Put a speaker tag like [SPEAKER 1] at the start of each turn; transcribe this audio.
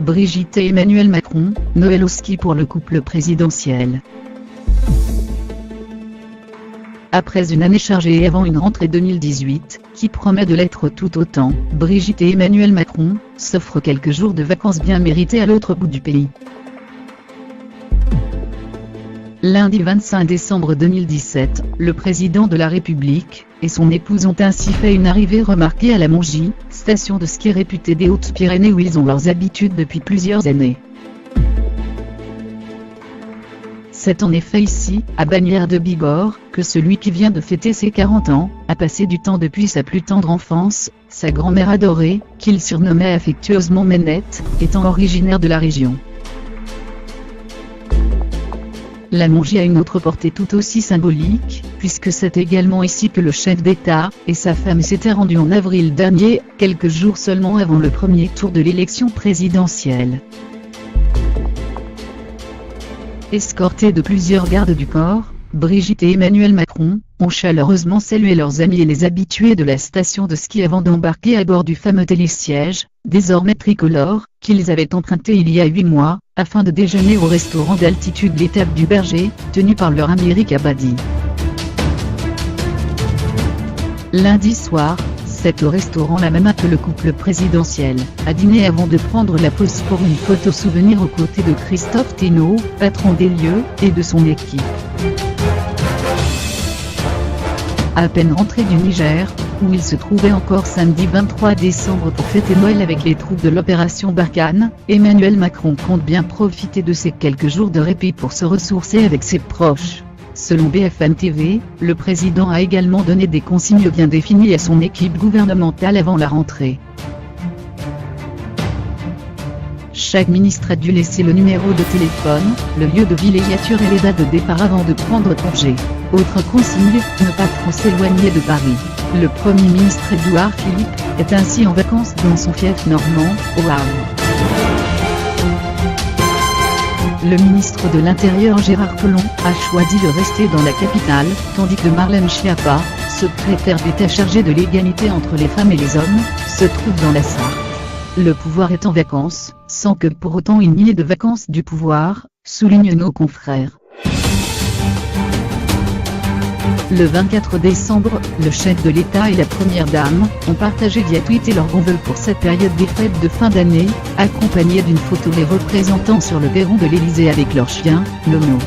[SPEAKER 1] Brigitte et Emmanuel Macron, Noël au ski pour le couple présidentiel. Après une année chargée et avant une rentrée 2018, qui promet de l'être tout autant, Brigitte et Emmanuel Macron s'offrent quelques jours de vacances bien méritées à l'autre bout du pays. Lundi 25 décembre 2017, le président de la République et son épouse ont ainsi fait une arrivée remarquée à la Mongie, station de ski réputée des Hautes-Pyrénées où ils ont leurs habitudes depuis plusieurs années. C'est en effet ici, à Bagnères de Bigorre, que celui qui vient de fêter ses 40 ans, a passé du temps depuis sa plus tendre enfance, sa grand-mère adorée, qu'il surnommait affectueusement Ménette, étant originaire de la région. La Mongie a une autre portée tout aussi symbolique, puisque c'est également ici que le chef d'État et sa femme s'étaient rendus en avril dernier, quelques jours seulement avant le premier tour de l'élection présidentielle. Escortés de plusieurs gardes du corps, Brigitte et Emmanuel Macron ont chaleureusement salué leurs amis et les habitués de la station de ski avant d'embarquer à bord du fameux télésiège, désormais tricolore, qu'ils avaient emprunté il y a 8 mois, afin de déjeuner au restaurant d'altitude L'étape du Berger, tenu par leur ami Eric Abadie. Lundi soir, c'est au restaurant La Mama que le couple présidentiel a dîné avant de prendre la pause pour une photo souvenir aux côtés de Christophe Thénault, patron des lieux, et de son équipe. À peine rentré du Niger, où il se trouvait encore samedi 23 décembre pour fêter Noël avec les troupes de l'opération Barkhane, Emmanuel Macron compte bien profiter de ces quelques jours de répit pour se ressourcer avec ses proches. Selon BFM TV, le président a également donné des consignes bien définies à son équipe gouvernementale avant la rentrée. Chaque ministre a dû laisser le numéro de téléphone, le lieu de villégiature et les dates de départ avant de prendre congé. Autre consigne, ne pas trop s'éloigner de Paris. Le Premier ministre Édouard Philippe est ainsi en vacances dans son fief normand, au Havre. Le ministre de l'Intérieur Gérard Collomb a choisi de rester dans la capitale, tandis que Marlène Schiappa, secrétaire d'État chargée de l'égalité entre les femmes et les hommes, se trouve dans la Sarthe. Le pouvoir est en vacances, sans que pour autant il n'y ait de vacances du pouvoir, soulignent nos confrères. Le 24 décembre, le chef de l'État et la première dame ont partagé via Twitter leur bon vœu pour cette période des fêtes de fin d'année, accompagnée d'une photo les représentant sur le perron de l'Élysée avec leur chien, Nono.